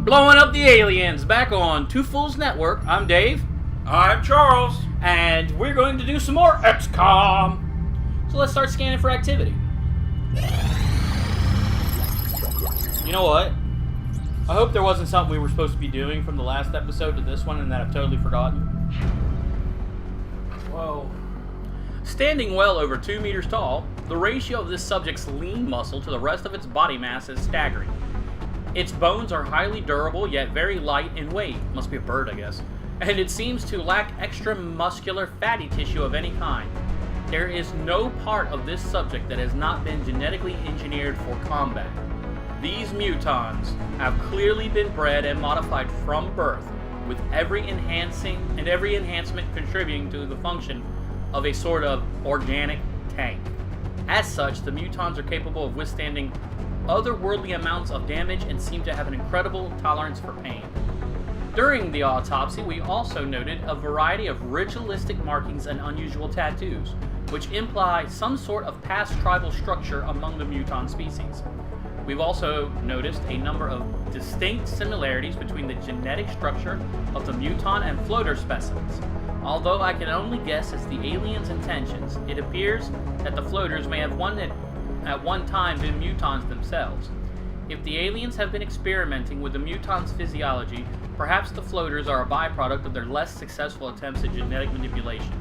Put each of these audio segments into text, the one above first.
Blowing up the aliens, back on Two Fools Network. I'm Dave. I'm Charles. And we're going to do some more XCOM. So let's start scanning for activity. You know what? I hope there wasn't something we were supposed to be doing from the last episode to this one and that I've totally forgotten. Whoa. Standing well over 2 meters tall, the ratio of this subject's lean muscle to the rest of its body mass is staggering. Its bones are highly durable, yet very light in weight. Must be a bird, I guess. And it seems to lack extra muscular fatty tissue of any kind. There is no part of this subject that has not been genetically engineered for combat. These mutons have clearly been bred and modified from birth, with every enhancement contributing to the function of a sort of organic tank. As such, the mutons are capable of withstanding otherworldly amounts of damage and seem to have an incredible tolerance for pain. During the autopsy, we also noted a variety of ritualistic markings and unusual tattoos, which imply some sort of past tribal structure among the muton species. We've also noticed a number of distinct similarities between the genetic structure of the muton and floater specimens. Although I can only guess as the aliens' intentions, it appears that the floaters may have at one time been mutons themselves. If the aliens have been experimenting with the mutons' physiology, perhaps the floaters are a byproduct of their less successful attempts at genetic manipulation.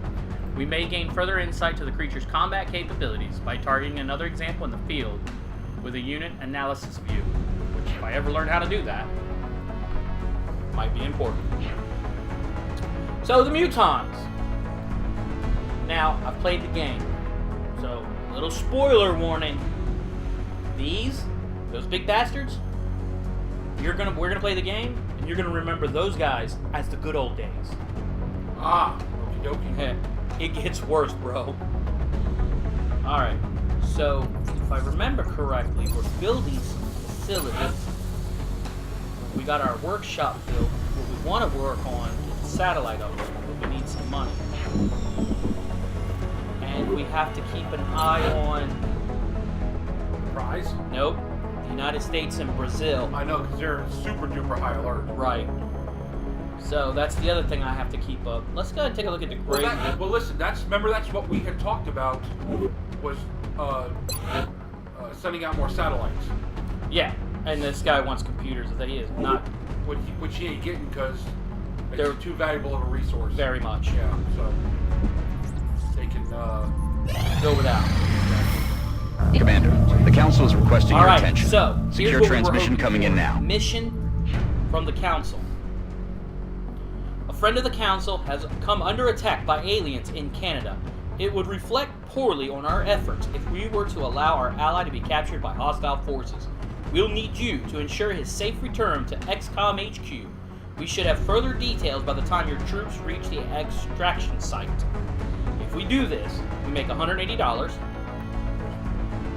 We may gain further insight to the creature's combat capabilities by targeting another example in the field with a unit analysis view, which if I ever learn how to do that, might be important. So the mutons. Now, I've played the game, so little spoiler warning. Those big bastards, we're gonna play the game, and you're gonna remember those guys as the good old days. Okie dokie. It gets worse, bro. Alright, so if I remember correctly, we're building some facilities. We got our workshop built. What we want to work on is the satellite up there, but we need some money. And we have to keep an eye on... Prize? Nope. The United States and Brazil. I know, because they're super duper high alert. Right. So that's the other thing I have to keep up. Let's go ahead and take a look at the grade. Well, listen, that's what we had talked about was sending out more satellites. Yeah, and this guy wants computers that he is not... Which he ain't getting because they're too valuable of a resource. Very much. Yeah, so they can go without. Commander, the Council is requesting your attention. So, secure transmission coming in now. Mission from the Council. A friend of the Council has come under attack by aliens in Canada. It would reflect poorly on our efforts if we were to allow our ally to be captured by hostile forces. We'll need you to ensure his safe return to XCOM HQ. We should have further details by the time your troops reach the extraction site. If we do this, we make $180.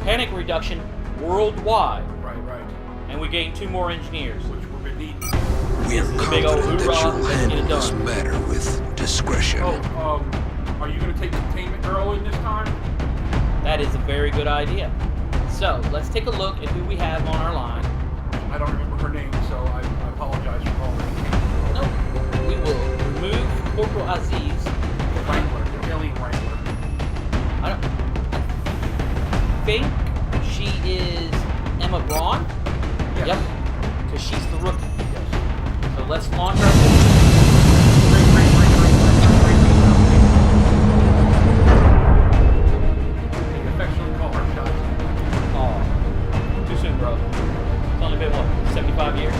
Panic reduction worldwide. Right. And we gain 2 more engineers. Which we've been needing. We are confident that you'll handle this matter with discretion. Are you going to take Containment Girl in this time? That is a very good idea. So, let's take a look at who we have on our line. I don't remember her name, so I apologize for calling her. Nope. We will remove Corporal Aziz. Wrangler, the alien Wrangler. I think she is Emma Braun. Yes. Yep. Because she's the rookie. Yes. So let's launch our... Affectionately call her shots. Oh. Too soon, bro. It's only been, 75 years?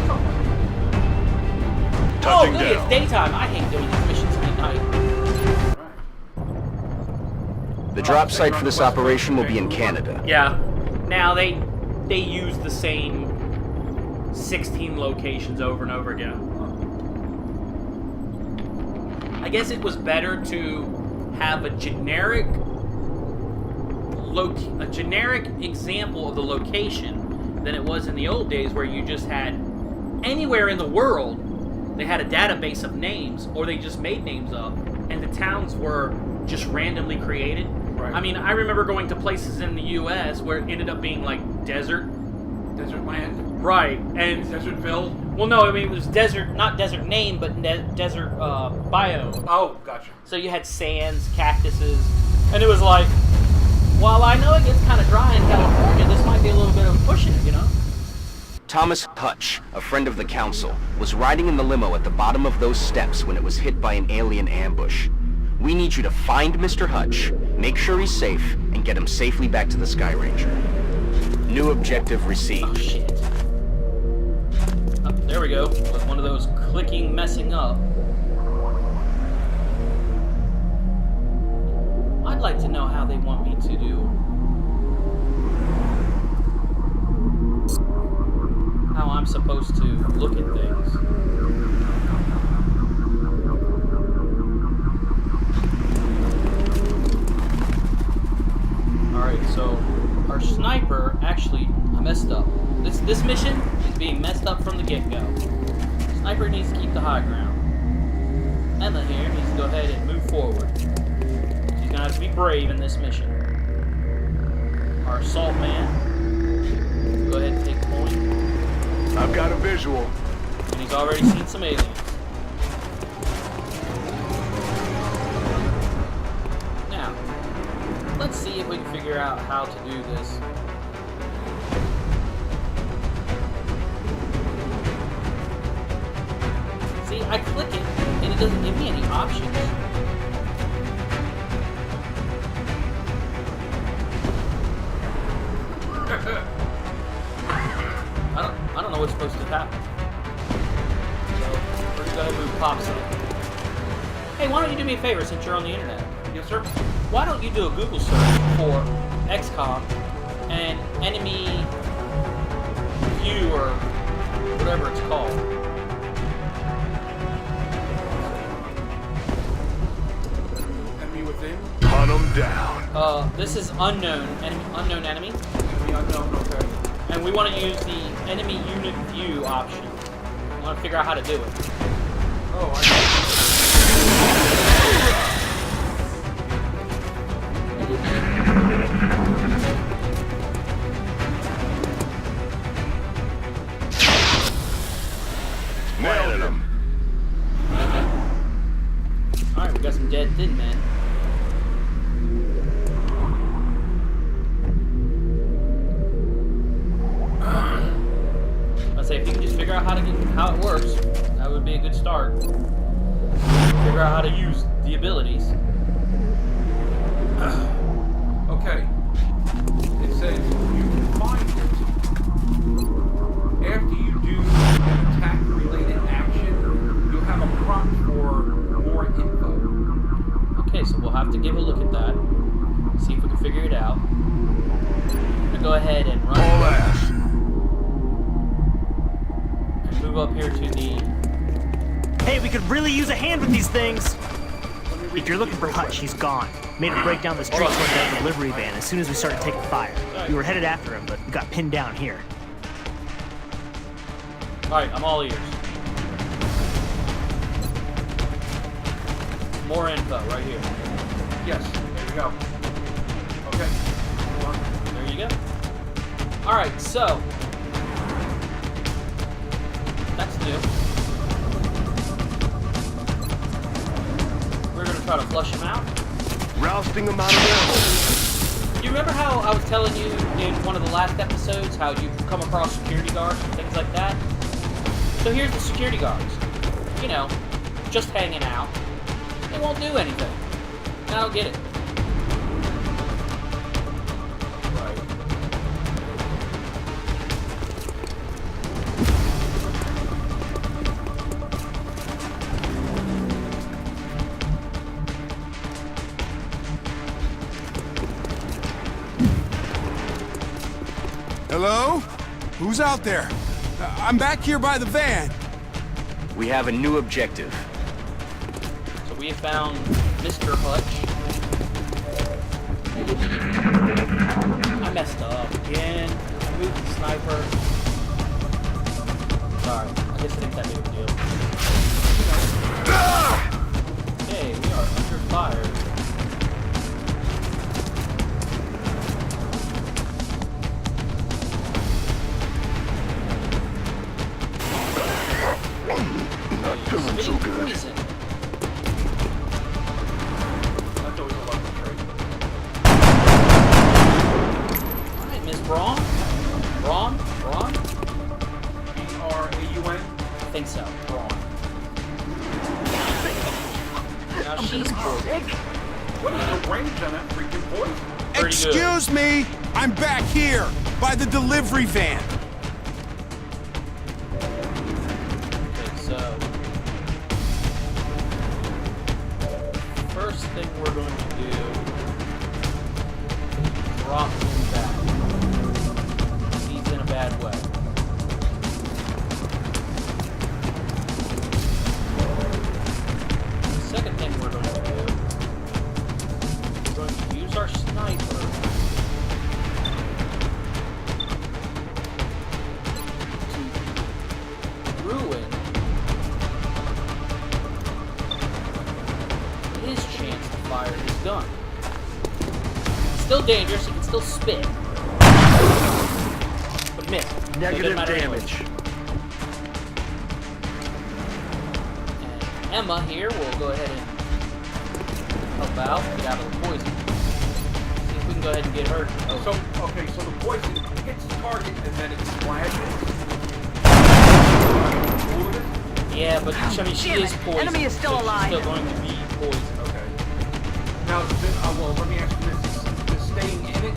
Touching look, down. it's daytime. I hate doing these missions at night. The drop site for this operation will be in Canada. Yeah. Now, they use the same 16 locations over and over again. I guess it was better to have a generic example of the location than it was in the old days where you just had anywhere in the world they had a database of names or they just made names up and the towns were just randomly created. Right. I mean, I remember going to places in the US where it ended up being like desert Desert land. Right, and Desertville. Well, no, I mean, it was desert, not desert name, but desert biome. Oh, gotcha. So you had sands, cactuses, and it was like, while I know it gets kind of dry in California, this might be a little bit of pushing it, you know? Thomas Hutch, a friend of the council, was riding in the limo at the bottom of those steps when it was hit by an alien ambush. We need you to find Mr. Hutch, make sure he's safe, and get him safely back to the Sky Ranger. New objective received. Oh, shit. Oh, there we go. With one of those clicking, messing up. I'd like to know how they want me to do. How I'm supposed to look at things. Alright, so our sniper actually messed up. This mission is being messed up from the get-go. Sniper needs to keep the high ground. Emma here needs to go ahead and move forward. She's gonna have to be brave in this mission. Our assault man, go ahead and take point. I've got a visual. And he's already seen some aliens. Now, let's see if we can figure out how to do this. See, I click it, and it doesn't give me any options. I don't know what's supposed to happen. So, we're gonna go ahead and move Pops in. Hey, why don't you do me a favor since you're on the internet? Yes, sir. Why don't you do a Google search for XCOM and enemy view or whatever it's called? Enemy within? Hunt them down. This is unknown enemy, The unknown, okay. and we want to use the enemy unit view option. We want to figure out how to do it. Oh, I Nailed him. Alright, we got some dead thin men. I'd say if you can just figure out how it works, that would be a good start. Figure out how to use the abilities. Okay. It says you can find it after you do an attack-related action. You'll have a prompt for more info. Okay, so we'll have to give a look at that. See if we can figure it out. I'm gonna go ahead and run. All ass. And move up here to the. Hey, we could really use a hand with these things! If you're looking for Hutch, he's gone. Made a break down the street toward that delivery van as soon as we started taking fire. We were headed after him, but we got pinned down here. Alright, I'm all ears. More info right here. Yes, there you go. Okay. Hold on. There you go. Alright, so. That's new. We're gonna try to flush him out. Rousting them out of their hole. Do you remember how I was telling you in one of the last episodes how you come across security guards and things like that? So here's the security guards. You know, just hanging out. They won't do anything. I don't get it. Right. Hello? Who's out there? I'm back here by the van. We have a new objective. So we have found Mr. Hutch. I messed up again. I moved the sniper. Sorry, I guess I think that big of a deal. Okay, we are under fire. None so good. Poison. That's always a lucky trait. Alright, Miss Braun? Braun? B-R-A-U-N? I think so. Braun. Now she's poisoned. What is the range on that freaking poison? Pretty good. Excuse me! I'm back here, by the delivery van. Okay, so first thing we're going to do is drop him back. He's in a bad way. The second thing we're going to do, we're going to use our sniper to ruin his chance to fire his gun. It's still dangerous, he can still spit. But miss. Negative damage. And Emma here will go ahead and help out, get out of the poison. See if we can go ahead and get her. So the poison hits the target and then it splashes. Yeah, but I mean, she is poisoned. Enemy is still so alive. She's still going to be poisoned. Okay. Now, well, let me ask you this: does staying in it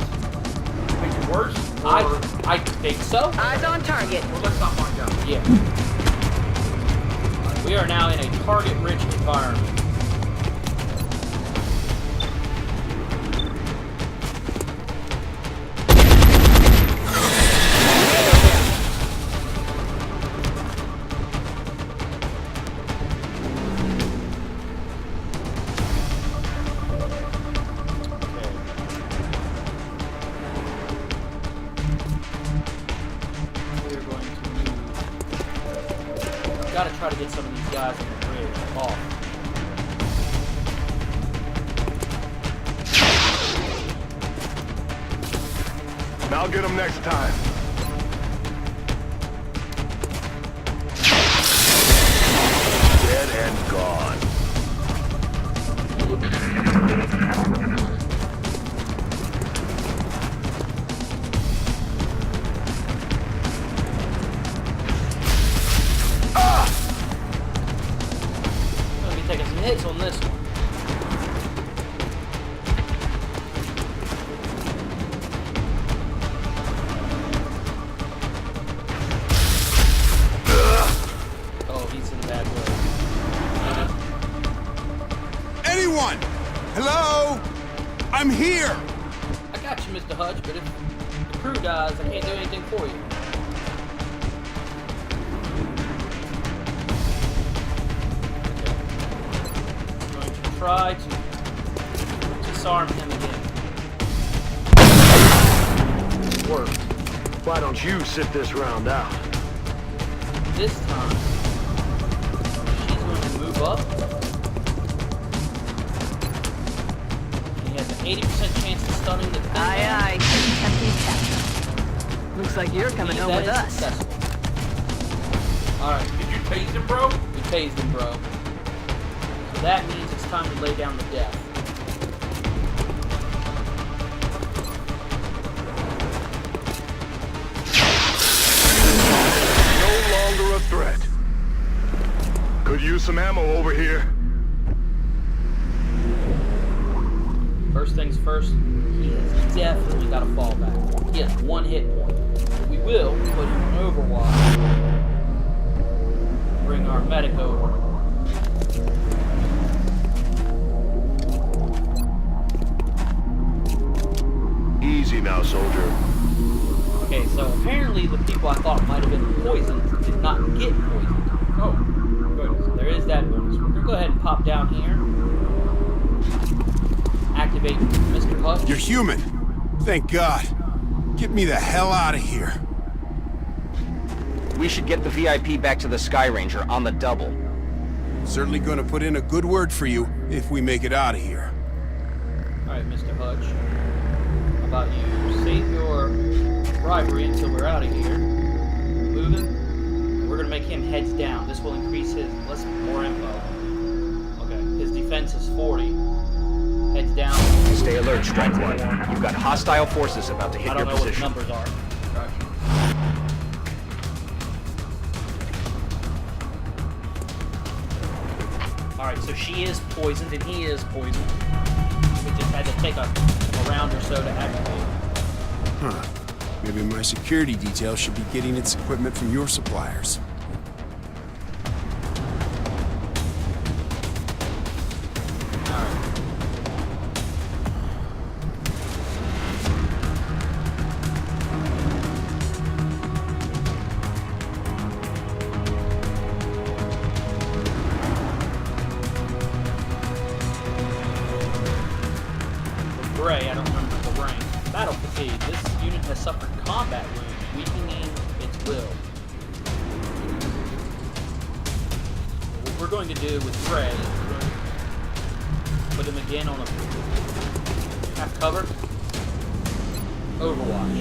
make it worse? Or, I think so. Eyes on target. well, let's not find out. Yeah. We are now in a target-rich environment. We're going to move. Got to try to get some of these guys on the bridge off. I'll get them next time. Dead and gone. I'm going to be taking some hits on this one. Oh, he's in a bad way. Anyone? Hello? I'm here! I got you, Mr. Hutch, but if the crew dies, I can't do anything for you. I'm going to try to disarm him again. Worked. Why don't you sit this round out? This time, she's going to move up. He has an 80% chance of stunning the thing. Aye, tempting capture. Looks like you're coming home with us. Alright, Did you tase him, bro? we tased him, bro. So that means it's time to lay down the death. No longer a threat. Could use some ammo over here. First things first, he has definitely got to fall back. He has 1 hit point. We will put him on overwatch. Bring our medic over. Easy now, soldier. Okay, so apparently the people I thought might have been poisoned did not get poisoned. Oh, good. So there is that bonus. We're going to go ahead and pop down here. Activate Mr. Hutch. You're human. Thank God. Get me the hell out of here. We should get the VIP back to the Sky Ranger on the double. Certainly gonna put in a good word for you if we make it out of here. Alright, Mr. Hutch. How about you save your bribery until we're out of here. Moving. We're going to make him heads down. This will increase his... more info. Okay, his defense is 40. Heads down. Stay alert, Strike One. You've got hostile forces about to hit I your don't know position. what the numbers are. Alright, so she is poisoned and he is poisoned. We just had to take a round or so to activate. Huh. Maybe my security detail should be getting its equipment from your suppliers. Gray, I don't remember the rank. Battle fatigue. This unit has suffered combat wounds, weakening its will. What we're going to do with Gray is we're going to put him again on a half cover. Overwatch.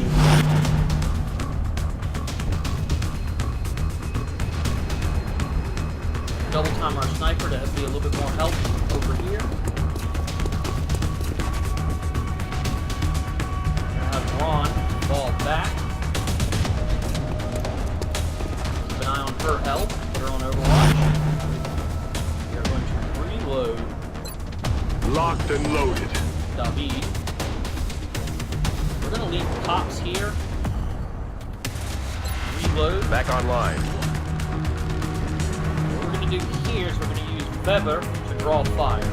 Double time our sniper to be a little bit more help over here. Ron, fall back. Keep an eye on her health. Put her on Overwatch. We are going to reload. Locked and loaded. David. We're going to leave the cops here. Reload. Back online. What we're going to do here is we're going to use Weber to draw fire.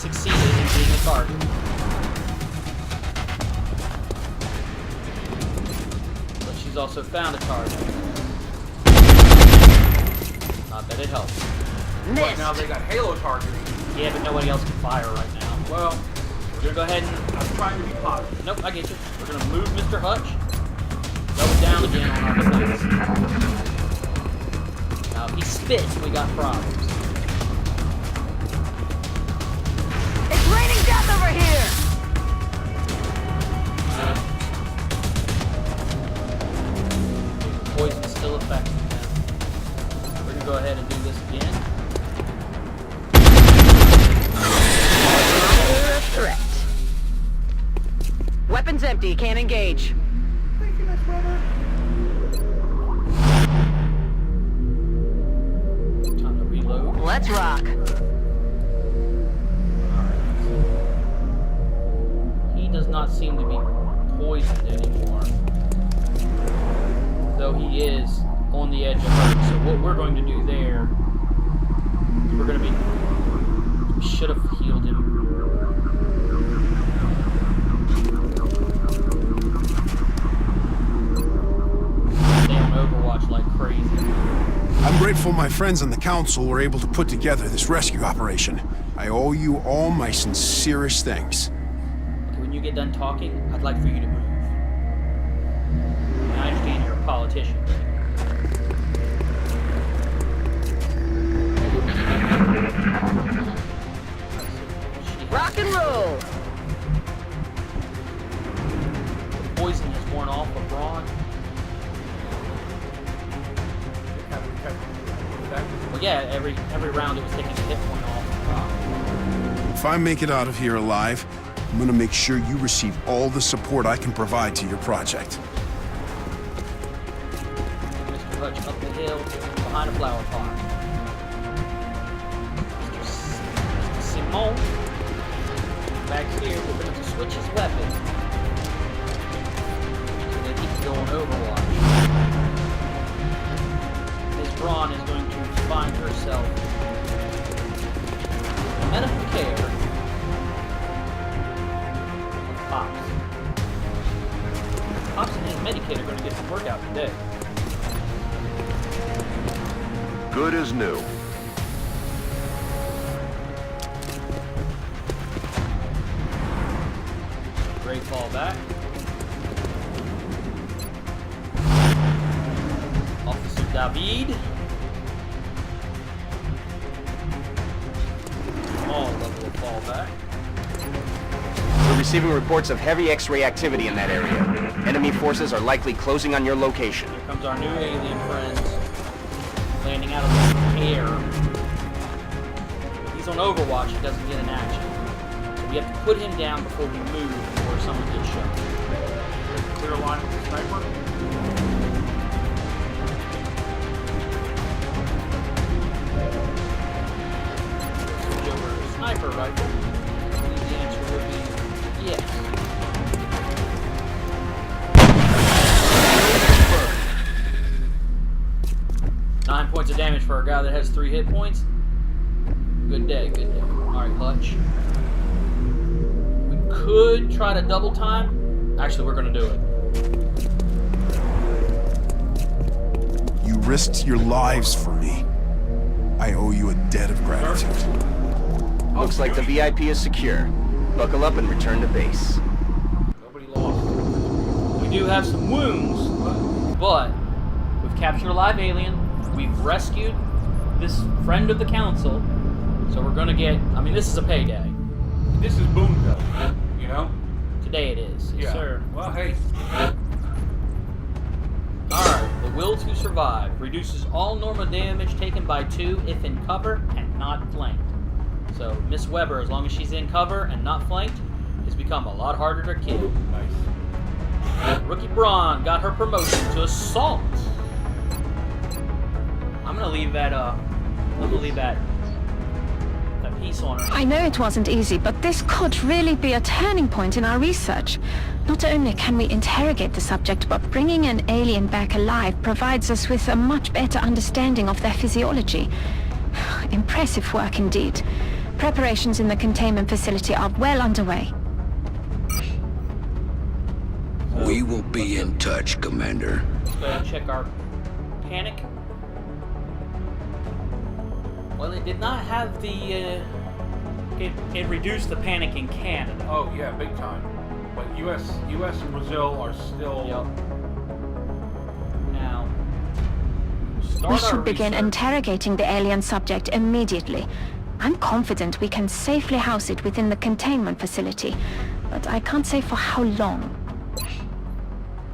Succeeded in being a target. But she's also found a target. Not that it helps. But now they got Halo targeting. Yeah, but nobody else can fire right now. Well, We're gonna go ahead and... I'm trying to be positive. Nope, I get you. We're gonna move Mr. Hutch. Double down again on our defense. Now, if he spits, we got problems. It's raining death over here! Poison's still effective now. We're gonna go ahead and do this again. You're a threat. Weapons empty, can't engage. Thank you, nice brother. Time to reload. Let's rock. He does not seem to be poisoned anymore. Though he is on the edge of hurt. So what we're going to do there, we're going to be... We should have healed him. Stay on Overwatch like crazy. I'm grateful my friends on the council were able to put together this rescue operation. I owe you all my sincerest thanks. Okay, when you get done talking, I'd like for you to move. I understand you're a politician. Rock and roll! The poison has worn off of Braun. Well, yeah, every round it was taking a hit point off. If I make it out of here alive, I'm gonna make sure you receive all the support I can provide to your project. Mr. Hutch up the hill, behind a flower pot. Mr. Simon, back here, we're going to switch his weapon. So that he can go on Overwatch. Miss Braun is going to find herself medical care of Pops. Pops and his Medicaid are going to get some work out today. Good as new. Great fall back. Officer David. Small level of fall back. We're receiving reports of heavy X-ray activity in that area. Enemy forces are likely closing on your location. Here comes our new alien friends. Landing out of the air. He's on Overwatch, he doesn't get in action. So we have to put him down before we move or someone gets shot. Clear line with the sniper. Switch over to sniper rifle. And the answer would be yes. 9 points of damage for a guy that has 3 hit points. Good day, good day. Alright, Hutch. We could try to double time. Actually, we're gonna do it. You risked your lives for me. I owe you a debt of gratitude. Looks like the VIP is secure. Buckle up and return to base. Nobody lost. We do have some wounds, but we've captured a live alien. We've rescued this friend of the council. So we're gonna get, I mean, this is a payday. This is Boonville, you know? Today it is. Yes, Yeah. sir. Well, hey. Alright, the will to survive. Reduces all normal damage taken by 2 if in cover and not flanked. So Miss Weber, as long as she's in cover and not flanked, has become a lot harder to kill. Nice. Rookie Braun got her promotion to assault. I'm gonna leave that piece on her. I know it wasn't easy, but this could really be a turning point in our research. Not only can we interrogate the subject, but bringing an alien back alive provides us with a much better understanding of their physiology. Impressive work indeed. Preparations in the containment facility are well underway. We will be in touch, Commander. Let's go ahead and check our panic. Well, it did not have the, it reduced the panic in Canada. Oh, yeah, big time. But US and Brazil are still... Yep. Now, start We our should begin research. interrogating the alien subject immediately. I'm confident we can safely house it within the containment facility, but I can't say for how long.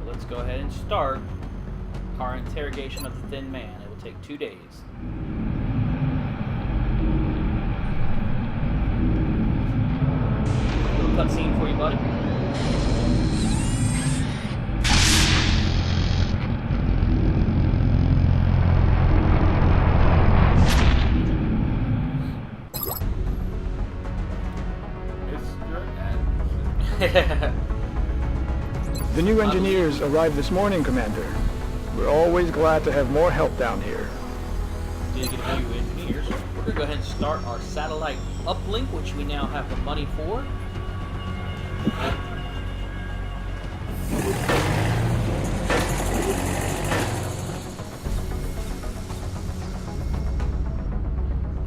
Let's go ahead and start our interrogation of the Thin Man. It will take 2 days. Little cutscene for you, buddy. The new engineers arrived this morning, Commander. We're always glad to have more help down here. Did get a few engineers. We're gonna go ahead and start our satellite uplink, which we now have the money for.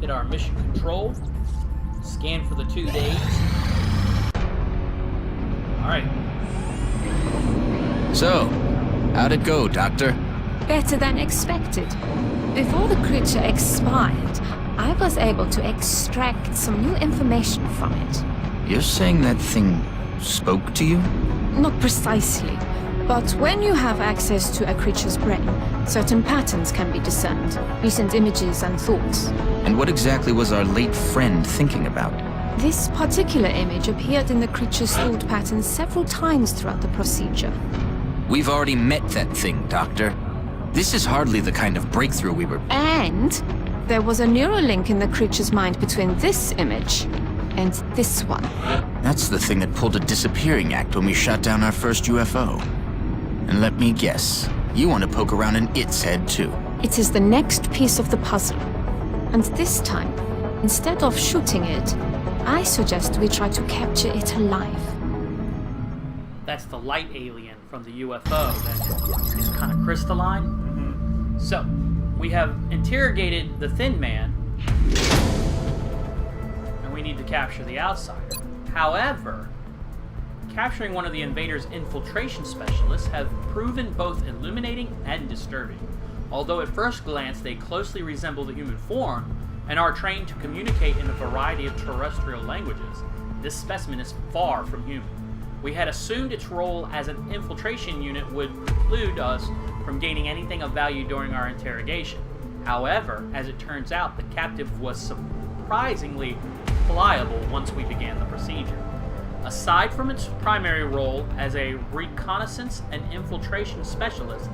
Hit our mission control. Scan for the 2 days. Alright. So, how'd it go, Doctor? Better than expected. Before the creature expired, I was able to extract some new information from it. You're saying that thing spoke to you? Not precisely, but when you have access to a creature's brain, certain patterns can be discerned, recent images and thoughts. And what exactly was our late friend thinking about? This particular image appeared in the creature's thought patterns several times throughout the procedure. We've already met that thing, Doctor. This is hardly the kind of breakthrough we were... And there was a neural link in the creature's mind between this image and this one. That's the thing that pulled a disappearing act when we shot down our first UFO. And let me guess, you want to poke around in its head too. It is the next piece of the puzzle. And this time, instead of shooting it, I suggest we try to capture it alive. That's the light alien from the UFO that is kind of crystalline. Mm-hmm. So, we have interrogated the Thin Man, and we need to capture the outsider. However, capturing one of the invader's infiltration specialists have proven both illuminating and disturbing. Although at first glance they closely resemble the human form and are trained to communicate in a variety of terrestrial languages, this specimen is far from human. We had assumed its role as an infiltration unit would preclude us from gaining anything of value during our interrogation. However, as it turns out, the captive was surprisingly pliable once we began the procedure. Aside from its primary role as a reconnaissance and infiltration specialist,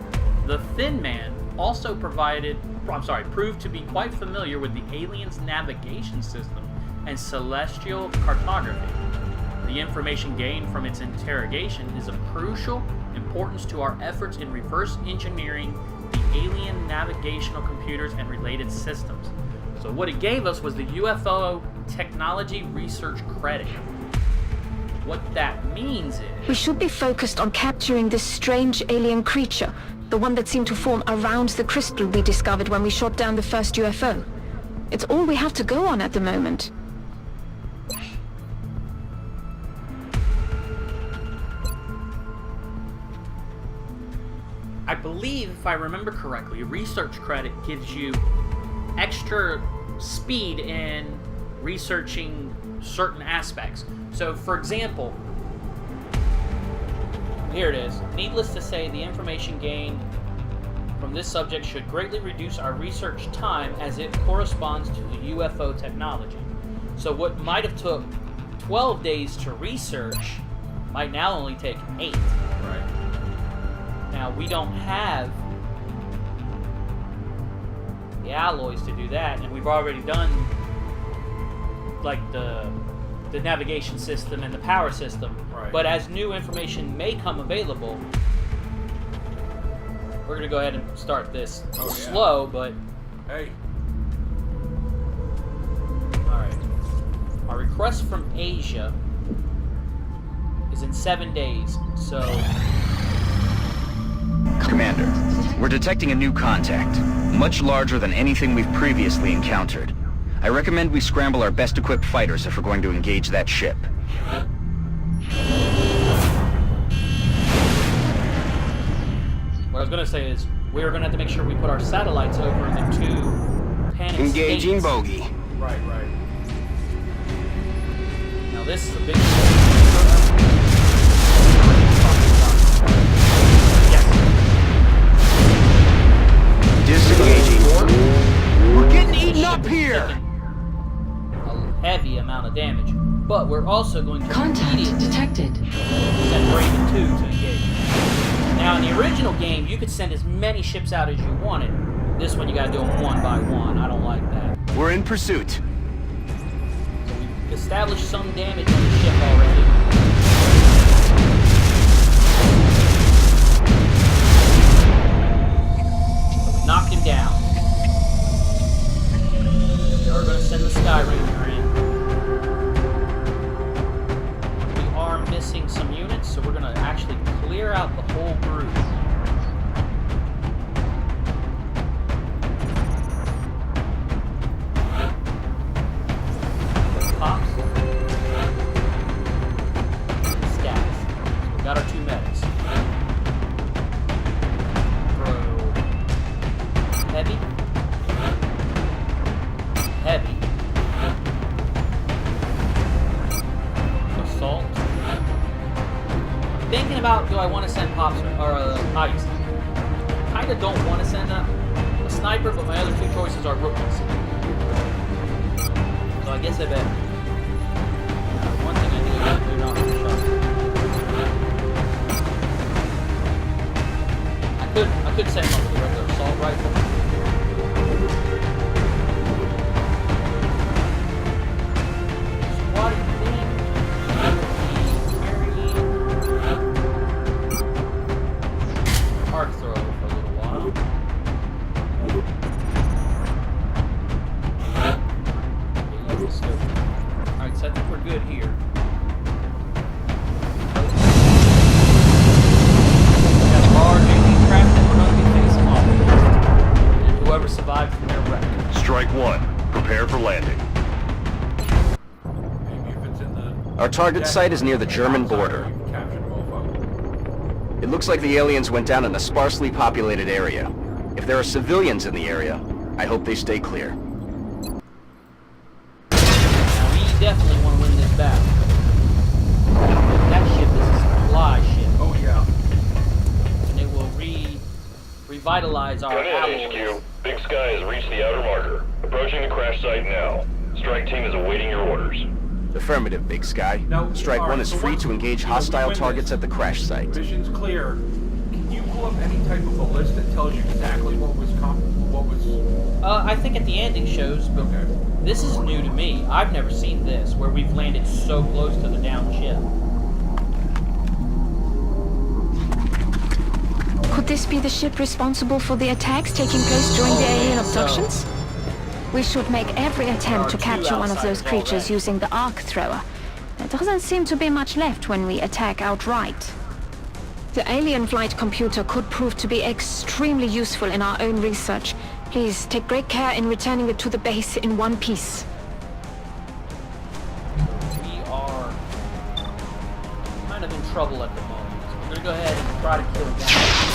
the Thin Man also proved to be quite familiar with the aliens' navigation system and celestial cartography. The information gained from its interrogation is of crucial importance to our efforts in reverse engineering the alien navigational computers and related systems. So what it gave us was the UFO Technology Research Credit. What that means is... We should be focused on capturing this strange alien creature, the one that seemed to form around the crystal we discovered when we shot down the first UFO. It's all we have to go on at the moment. I believe, if I remember correctly, research credit gives you extra speed in researching certain aspects. So, for example, here it is. Needless to say, the information gained from this subject should greatly reduce our research time as it corresponds to the UFO technology. So what might have took 12 days to research might now only take 8. Right. Now, we don't have the alloys to do that, and we've already done like the navigation system and the power system. Right. But as new information may come available, we're going to go ahead and start this slow, but... Hey. Alright. Our request from Asia is in 7 days, so... Commander, we're detecting a new contact, much larger than anything we've previously encountered. I recommend we scramble our best-equipped fighters if we're going to engage that ship. What I was going to say is, we're going to have to make sure we put our satellites over in the 2 panic Engaging states. bogey. Right. Now this is a big... Disengaging. We're getting eaten up here! A heavy amount of damage. But we're also going to Contact detected. Send Raven 2 to engage. Now in the original game, you could send as many ships out as you wanted. This one you gotta do them one by one. I don't like that. We're in pursuit. So we've established some damage on the ship already. Knocked him down. We are going to send the Sky Ranger in. We are missing some units, so we're going to actually clear out the whole group. Pops. Stats. We got our 2 medics. Heavy. Assault. Thinking about, do I want to send Pops or Ice? Kinda don't want to send a sniper, but my other 2 choices are rookies. So I guess I better. One thing I think I have to do not with the shot. I could send him up with a regular assault rifle. Arc throw for a little while. Alright, so I think we're good here. We got a large alien craft that we're going to be facing off. And whoever survived from their wreck. Strike 1. Prepare for landing. Our target site is near the German border. It looks like the aliens went down in a sparsely populated area. If there are civilians in the area, I hope they stay clear. Now we definitely want to win this battle. revitalize our alloys. HQ. Big Sky has reached the outer marker. Approaching the crash site now. Strike team is awaiting your orders. Affirmative, Big Sky. No, Strike all right, 1 is so free once to we- engage we hostile win targets this, at the crash site. Mission's clear. Can you pull up any type of a list that tells you exactly what was I think at the ending shows, but Okay. this is new to me. I've never seen this, where we've landed so close to the downed ship. Could this be the ship responsible for the attacks taking place during the alien abductions? We should make every attempt to There are two capture one of those outsiders creatures already. using the arc thrower. There doesn't seem to be much left when we attack outright. The alien flight computer could prove to be extremely useful in our own research. Please take great care in returning it to the base in one piece. We are kind of in trouble at the moment. We're gonna go ahead and try to kill them.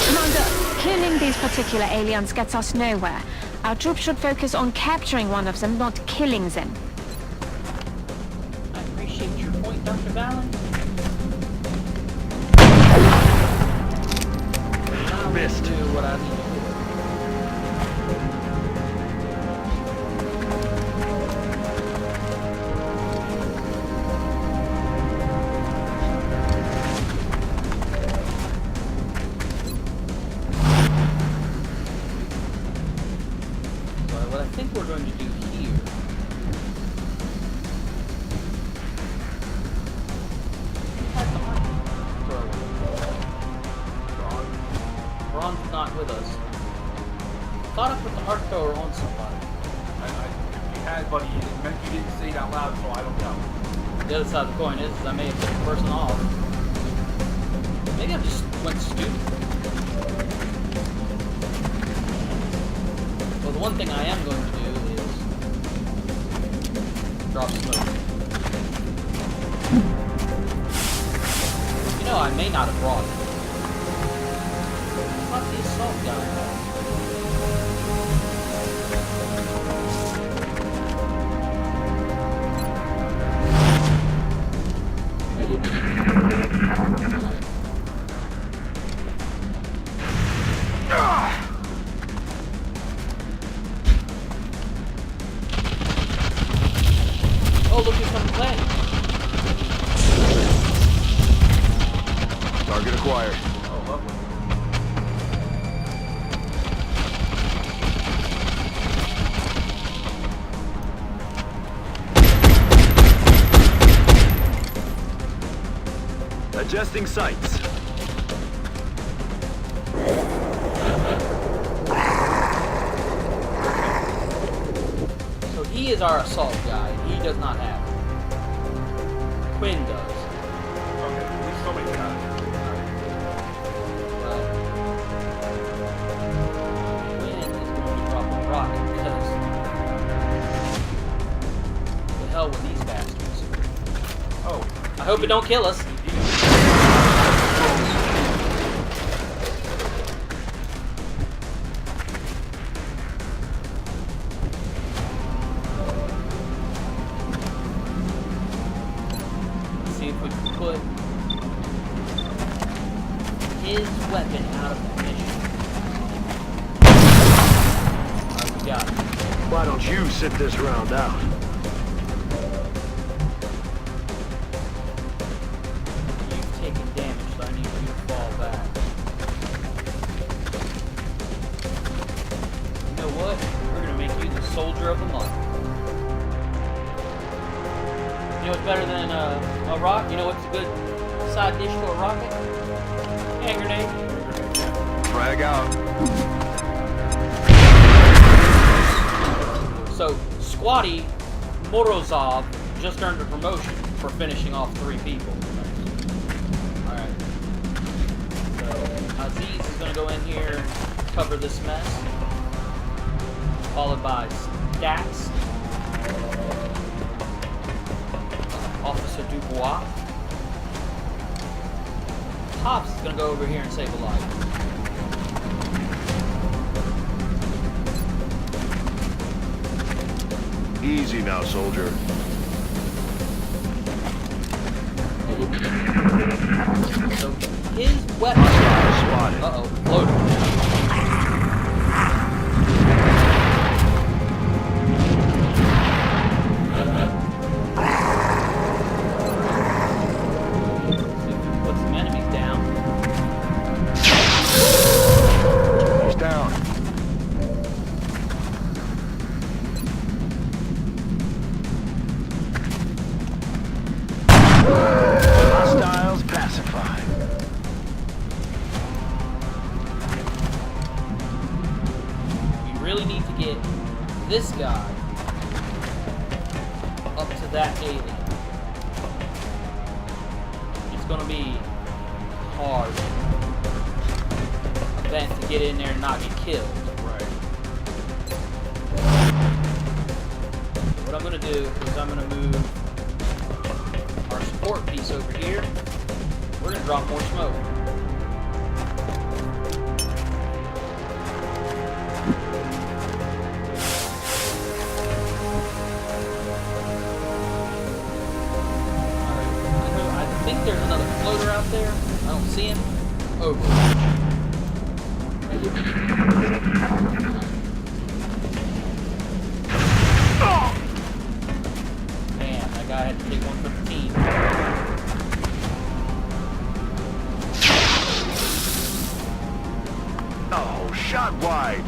Commander, killing these particular aliens gets us nowhere. Our troops should focus on capturing one of them, not killing them. I appreciate your point, Dr. Valen. Missed. Do what I need to do. So what I think we're going to do here Ron's not with us. Thought I put the arc thrower on somebody. You had, buddy. You didn't say it out loud, so I don't know. The other side of the coin is I may have put the person off. Maybe I just went stupid. Well, the one thing I am going to do is drop smoke. You know, I may not have brought it. What the assault guy? Oh, look who's coming to play. Target acquired. Oh, lovely. Adjusting sights. So he is our assault guy. He does not have it. Quinn does. Okay, at least somebody got it. Well, Quinn is going to drop a rocket because the hell with these bastards. Oh, I hope it don't kill us. Let's see if we can put his weapon out of commission. Alright, we got it. Why don't you sit this round out? You've taken damage, so I need you to fall back. You know what? We're gonna make you the soldier of the month. You know what's better than a rock? You know what's a good side dish to a rocket? Hand grenade. Frag out. So, Squatty Morozov just earned a promotion for finishing off 3 people. Alright. So, Aziz is going to go in here, cover this mess. Followed by Dax. Officer Dubois. Hobbs is going to go over here and save a life. Easy now, soldier. So his weapon. Spotted. Uh-oh, loaded. to get this guy up to that alien. It's gonna be hard event to get in there and not get killed. Right. What I'm gonna do is I'm gonna move our support piece over here. We're gonna drop more smoke. I think there's another floater out there. I don't see him. Overwatch. Man, that guy had to take one for the team. Oh, shot wide.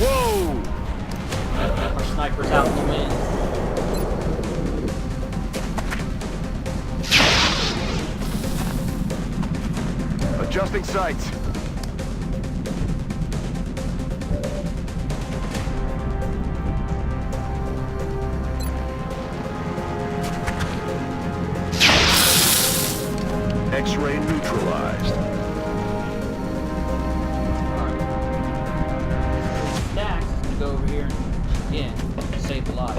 Whoa! Our sniper's out in the wind. Adjusting sights. X-ray neutralized. Alright. Stacks is gonna go over here and again save the life.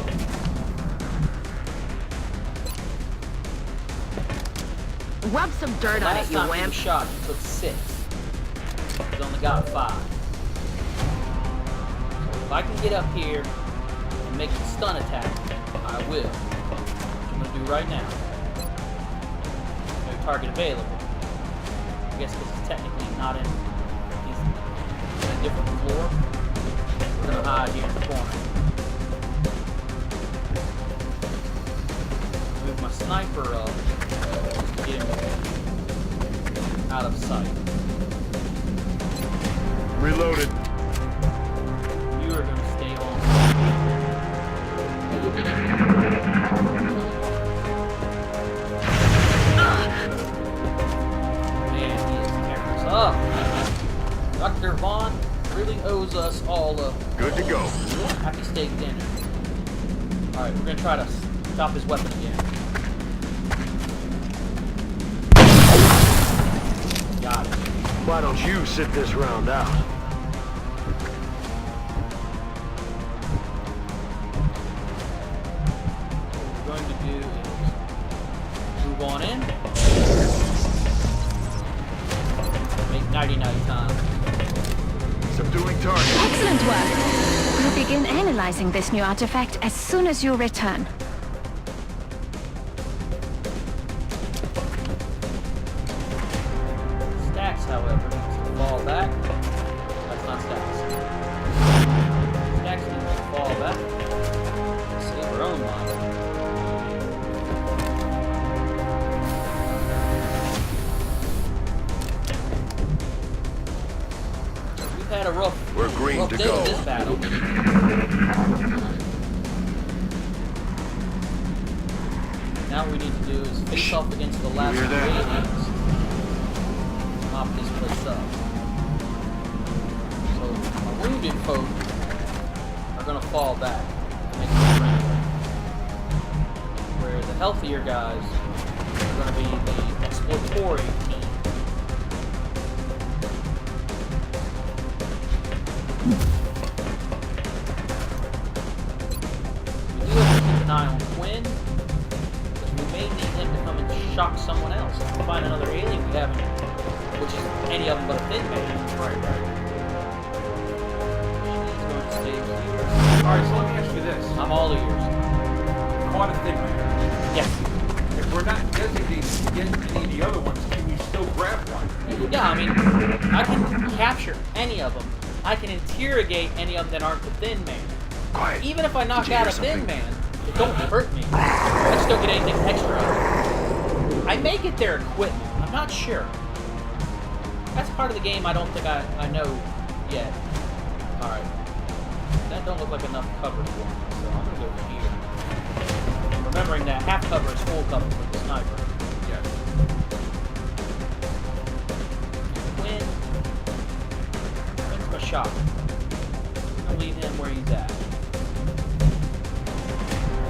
Rub some dirt on it, Last you time he wimp. was shot, he took 6. He's only got 5. So if I can get up here and make the stun attack, I will. Which I'm gonna do right now. No target available. I guess this is technically not in. He's in a different floor. We're gonna hide here in the corner. Move my sniper up. Get him out of sight. Reloaded. You are going to stay on. Man, he is tearing us up. Dr. Vaughn really owes us all a Good to go. happy steak dinner. Alright, we're going to try to stop his weapon again. Got it. Why don't you sit this round out? What we're going to do is move on in. Make nighty-night time. Subduing target. Excellent work. We'll begin analyzing this new artifact as soon as you return. Stacks, however, needs to fall back. That's not Stacks. Stacks needs to fall back. Save her own life. We've had a rough, We're green rough to day go. of this battle. Now what we need to do is face off against the last hear that? aliens. Mop this place up. So our wounded folk are gonna fall back, make them friendly. Where the healthier guys are gonna be the exploratory team. We do have to keep an eye on Quinn, because we may need him to come and shock someone else. If we find another alien we haven't, which is any of them but a thin man. Right. She's going to stay here. Alright, so let me ask you this. I'm all ears. Caught a thin man. Yes. If we're not designated to get any of the other ones, can you still grab one? Yeah, I mean, I can capture any of them. I can interrogate any of them that aren't the thin man. Quiet. Even if I knock Did you out a hear thin something? man, it don't hurt me. I just don't get anything extra out of it. I may get their equipment. I'm not sure. That's part of the game I don't think I know yet. Alright. That don't look like enough cover for me, so I'm gonna go here. Remembering that half cover is full cover for the sniper. Yes. shot. We're gonna leave him where he's at.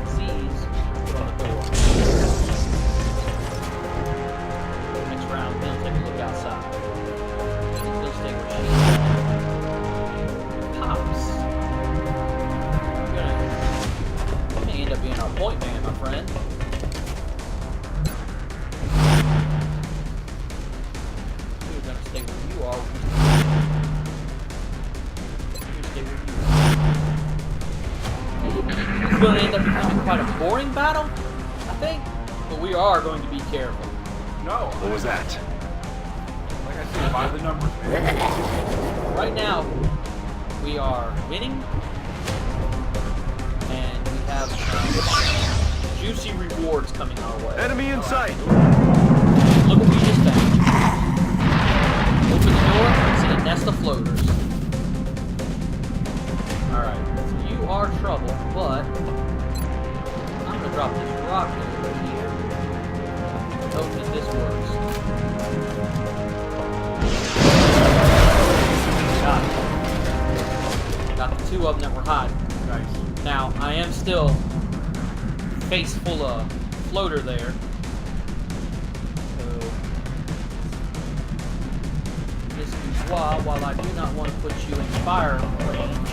Z's put on the door. Next round, he'll take a look outside. He'll stay where she is. Pops. You may end up being our point man, my friend. You're gonna stay where you are. It's going to end up becoming quite a boring battle, I think, but we are going to be careful. No. What was that? Like I said, by the numbers, man. Right now, we are winning, and we have juicy rewards coming our way. Enemy in sight. Look what we just found. Open the door and see a nest of floaters. Alright, so you are trouble, but I'm gonna drop this rocket over here. Hope that this works. Got the two of them that were hiding. Nice. Now, I am still face full of floater there. So, this is while I do not want to put you in fire range,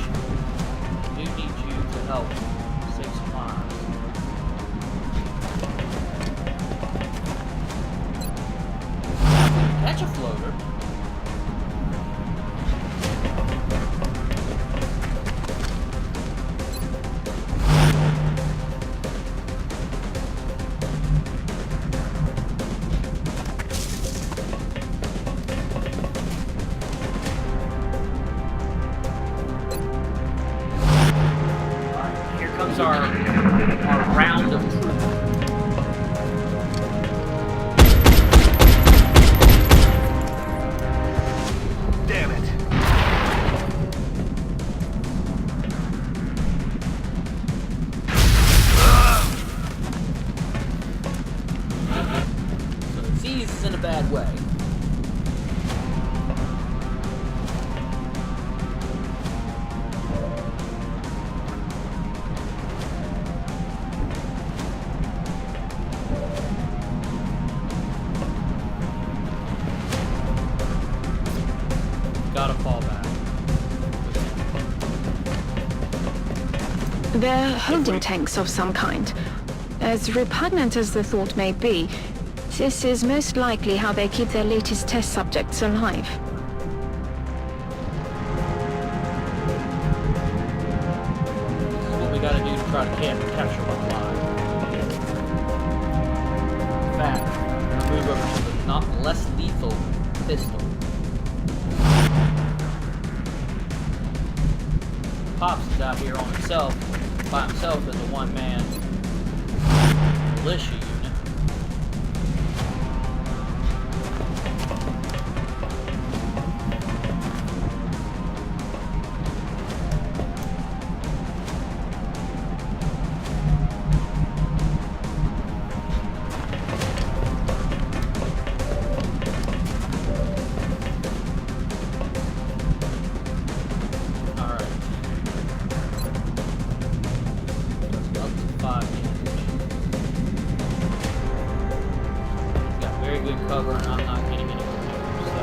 I do need you to help save some lives. If we can catch a floater, our round of truth. Damn it. So the disease is in a bad way. Gotta fall back. They're holding tanks of some kind. As repugnant as the thought may be, this is most likely how they keep their latest test subjects alive. This is what we gotta do to try to capture one alive. In fact, I'm gonna move over to the not less lethal pistol. Pops is out here on himself, by himself as a one-man militia unit. Cover and I'm not getting anywhere near, so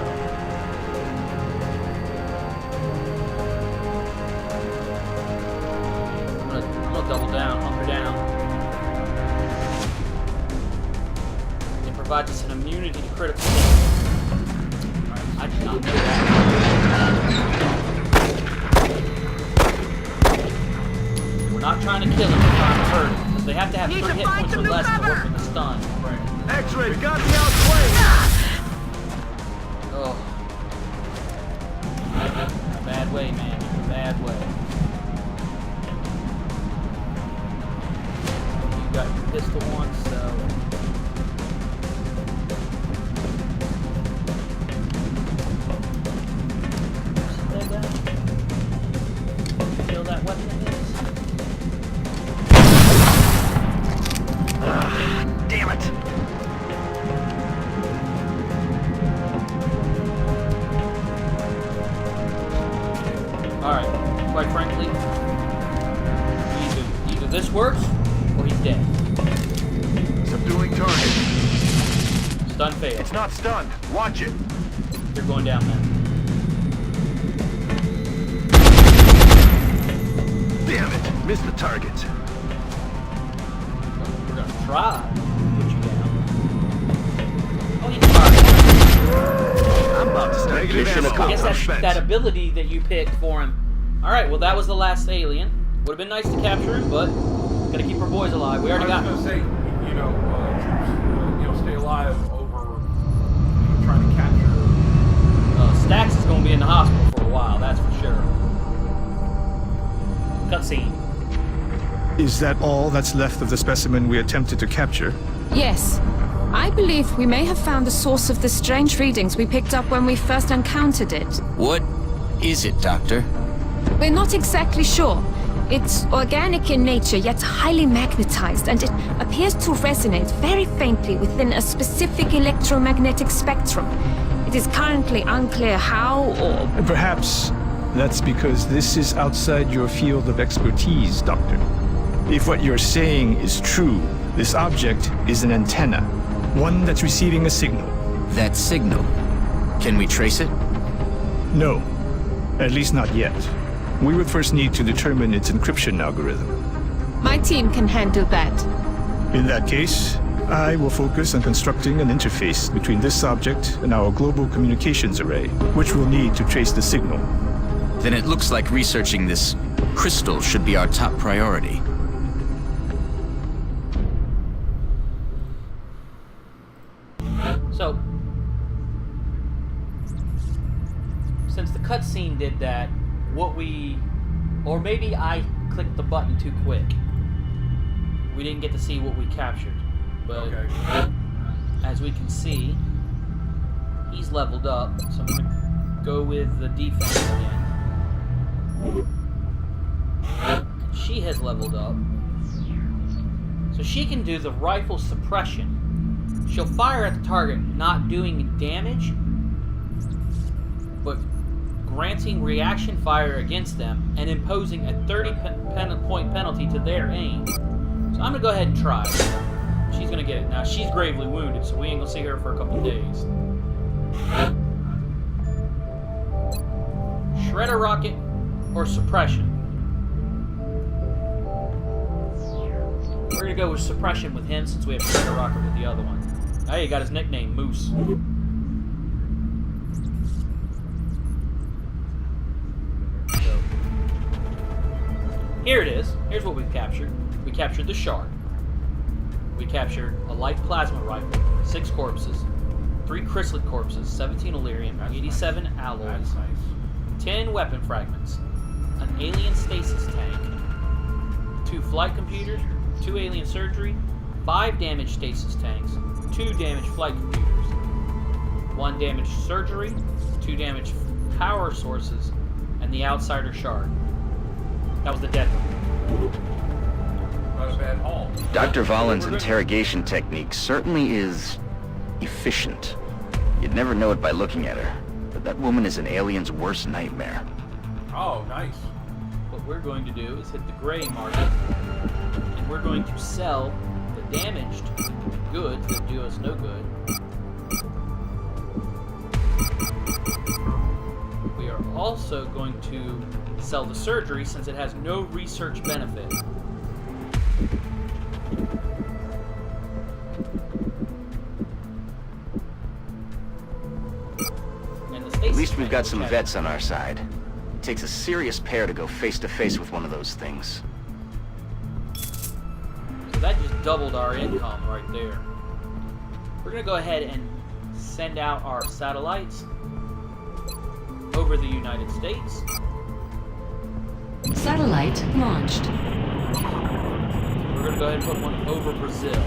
I'm gonna double down, hunker down. It provides us an immunity to critical hits. I did not know that. We're not trying to kill him, we're trying to hurt him, because they have to have 3 hit points or less to work with a stun. X-ray, got the outplay! Oh. In a bad way, man. In a bad way. You got your pistol once, so... See that guy? Feel that weapon of his? Damn it! Stun fail. It's not stunned. Watch it. You're going down, man. Damn it. Missed the target. We're gonna try to put you down. Oh, you I'm about to start Mission I guess accomplished. that's that ability that you picked for him. Alright, well that was the last alien. Would have been nice to capture him, but gotta keep our boys alive. We already got I him. was going to say, troops, stay alive over trying to capture. Stax is gonna be in the hospital for a while, that's for sure. Cutscene. Is that all that's left of the specimen we attempted to capture? Yes. I believe we may have found the source of the strange readings we picked up when we first encountered it. What is it, Doctor? We're not exactly sure. It's organic in nature, yet highly magnetized, and it appears to resonate very faintly within a specific electromagnetic spectrum. It is currently unclear how or... Perhaps that's because this is outside your field of expertise, Doctor. If what you're saying is true, this object is an antenna, one that's receiving a signal. That signal. Can we trace it? No, at least not yet. We would first need to determine its encryption algorithm. My team can handle that. In that case, I will focus on constructing an interface between this object and our global communications array, which we'll need to trace the signal. Then it looks like researching this crystal should be our top priority. So, since the cutscene did that, or maybe I clicked the button too quick. We didn't get to see what we captured, but as we can see, he's leveled up. So I'm gonna go with the defense again. She has leveled up, so she can do the rifle suppression. She'll fire at the target, not doing damage, but granting reaction fire against them and imposing a 30-point penalty to their aim. So I'm gonna go ahead and try. She's gonna get it. Now she's gravely wounded, so we ain't gonna see her for a couple days. Shredder rocket or suppression? We're gonna go with suppression with him since we have Shredder rocket with the other one. Oh, he got his nickname, Moose. Here it is. Here's what we've captured. We captured the Shard. We captured a light plasma rifle, 6 corpses, 3 chrysalid corpses, 17 Illyrium, 87 alloys, 10 weapon fragments, an alien stasis tank, 2 flight computers, 2 alien surgery, 5 damaged stasis tanks, 2 damaged flight computers, 1 damaged surgery, 2 damaged power sources, and the Outsider Shard. That was the dead one. Not a bad haul. Dr. Vollin's interrogation technique certainly is efficient. You'd never know it by looking at her, but that woman is an alien's worst nightmare. Oh, nice. What we're going to do is hit the gray market, and we're going to sell the damaged goods that do us no good. We are also going to sell the surgery since it has no research benefit. At least we've got some vets on our side. It takes a serious pair to go face to face with one of those things. So that just doubled our income right there. We're gonna go ahead and send out our satellites over the United States. Satellite launched. We're gonna go ahead and put one over Brazil.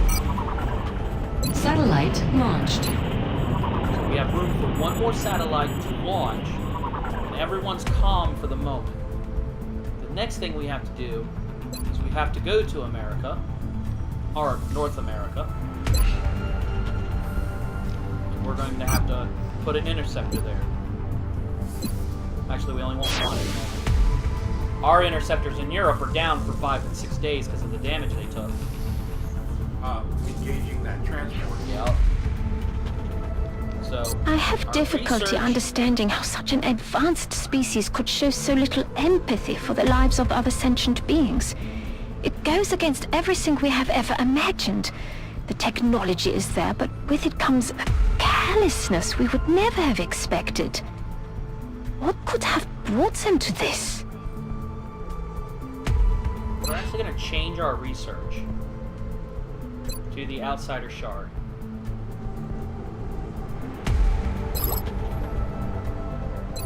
Satellite launched. So we have room for one more satellite to launch, and everyone's calm for the moment. The next thing we have to do is we have to go to America, or North America. And we're going to have to put an interceptor there. Actually, we only want one at the moment. Our interceptors in Europe are down for 5 and 6 days because of the damage they took. Engaging that transport. Yep. have difficulty understanding how such an advanced species could show so little empathy for the lives of other sentient beings. It goes against everything we have ever imagined. The technology is there, but with it comes a callousness we would never have expected. What could have brought them to this? We're actually going to change our research to the Outsider Shard.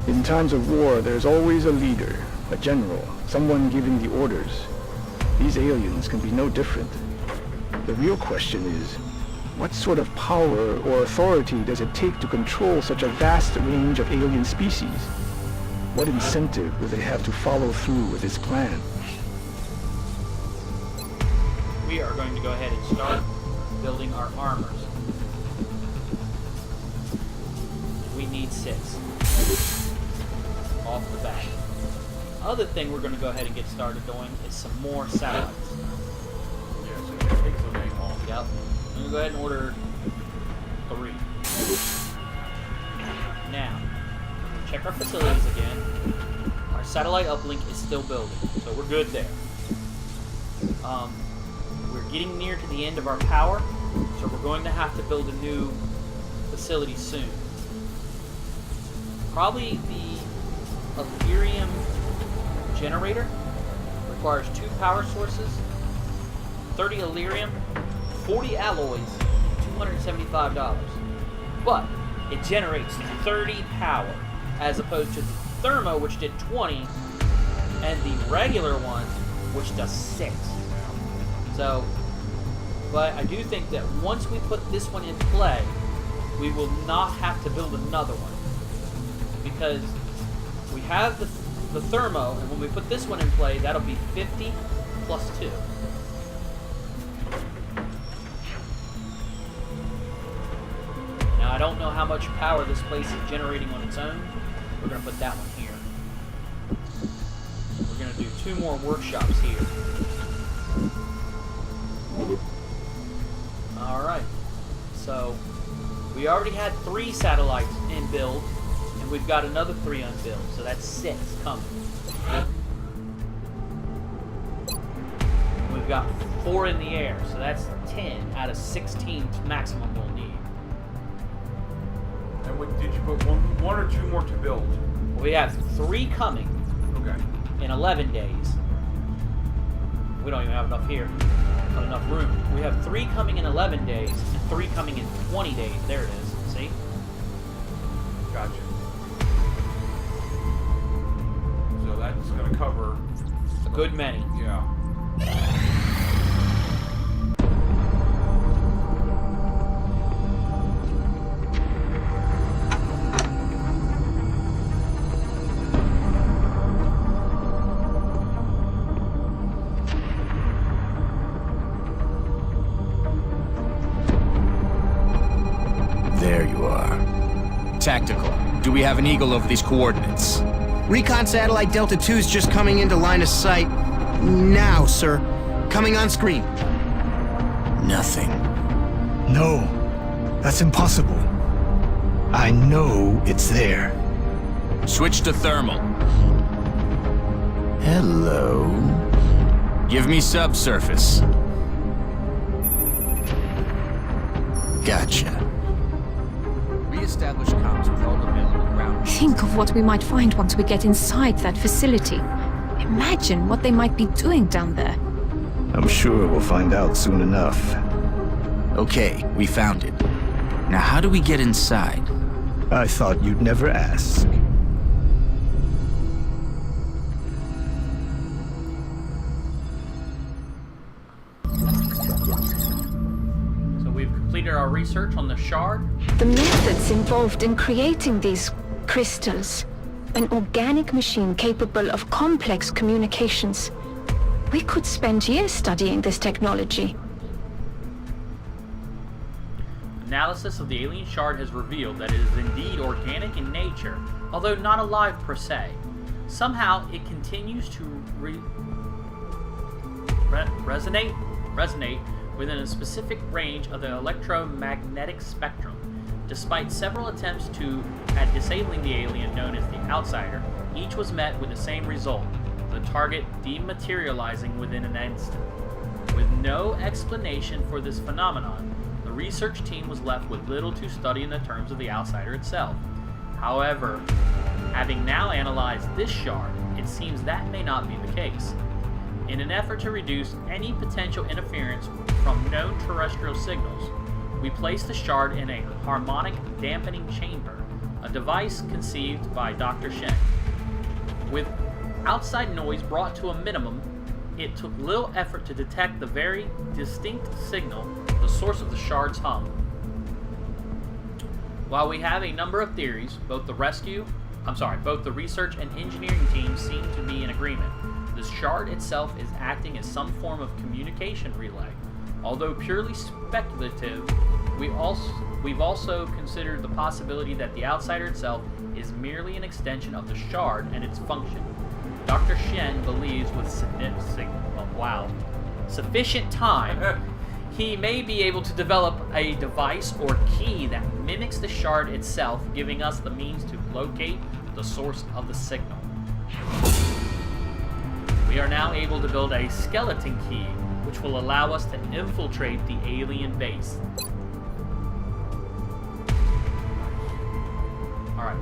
In times of war, there's always a leader, a general, someone giving the orders. These aliens can be no different. The real question is, what sort of power or authority does it take to control such a vast range of alien species? What incentive will they have to follow through with this plan? We are going to go ahead and start building our armors. We need 6 off the bat. Other thing we're going to go ahead and get started doing is some more satellites. Yeah, so it takes so dang long. Yep. I'm going to go ahead and order 3. Now, check our facilities again. Our satellite uplink is still building, so we're good there. We're getting near to the end of our power, so we're going to have to build a new facility soon. Probably the Ethereum generator requires 2 power sources, 30 Illyrium, 40 alloys, $275. But it generates 30 power, as opposed to the Thermo, which did 20, and the regular one, which does 6. So, but I do think that once we put this one in play, we will not have to build another one. Because we have the Thermo, and when we put this one in play, that'll be 50 plus 2. Now, I don't know how much power this place is generating on its own. We're going to put that one here. We're going to do 2 more workshops here. Alright, so we already had 3 satellites in build, and we've got another 3 on build, so that's 6 coming. We've got 4 in the air, so that's 10 out of 16 maximum we'll need. And what, did you put one or 2 more to build? We have 3 coming. Okay. In 11 days. We don't even have enough here. Not enough room. We have 3 coming in 11 days, and 3 coming in 20 days. There it is. See? Gotcha. So that's going to cover a good many. Yeah. There you are. Tactical. Do we have an eagle over these coordinates? Recon satellite Delta 2 is just coming into line of sight. Now, sir. Coming on screen. Nothing. No, that's impossible. I know it's there. Switch to thermal. Hello. Give me subsurface. Gotcha. Re-establish comms with all available ground. Think of what we might find once we get inside that facility. Imagine what they might be doing down there. I'm sure we'll find out soon enough. Okay, we found it. Now how do we get inside? I thought you'd never ask. So we've completed our research on the shard. The methods involved in creating these crystals, an organic machine capable of complex communications. We could spend years studying this technology. Analysis of the alien shard has revealed that it is indeed organic in nature, although not alive per se. Somehow, it continues to resonate within a specific range of the electromagnetic spectrum. Despite several attempts at disabling the alien known as the Outsider, each was met with the same result, the target dematerializing within an instant. With no explanation for this phenomenon, the research team was left with little to study in the terms of the Outsider itself. However, having now analyzed this shard, it seems that may not be the case. In an effort to reduce any potential interference from known terrestrial signals, we placed the shard in a harmonic dampening chamber, a device conceived by Dr. Shen. With outside noise brought to a minimum, it took little effort to detect the very distinct signal, the source of the shard's hum. While we have a number of theories, both the research and engineering teams seem to be in agreement. The shard itself is acting as some form of communication relay. Although purely speculative, we've also considered the possibility that the Outsider itself is merely an extension of the shard and its function. Dr. Shen believes with sufficient time, he may be able to develop a device or key that mimics the shard itself, giving us the means to locate the source of the signal. We are now able to build a skeleton key, which will allow us to infiltrate the alien base. Alright,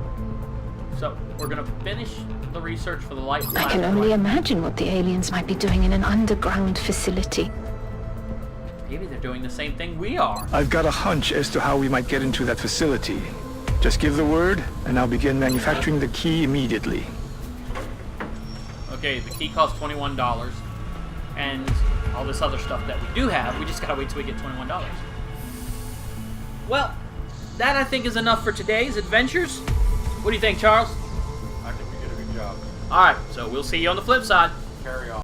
so we're going to finish the research for the light. I can only imagine what the aliens might be doing in an underground facility. Maybe they're doing the same thing we are. I've got a hunch as to how we might get into that facility. Just give the word, and I'll begin manufacturing the key immediately. Okay, the key costs $21, and all this other stuff that we do have, we just gotta wait till we get $21. Well, that I think is enough for today's adventures. What do you think, Charles? I think we did a good job. Alright, so we'll see you on the flip side. Carry on.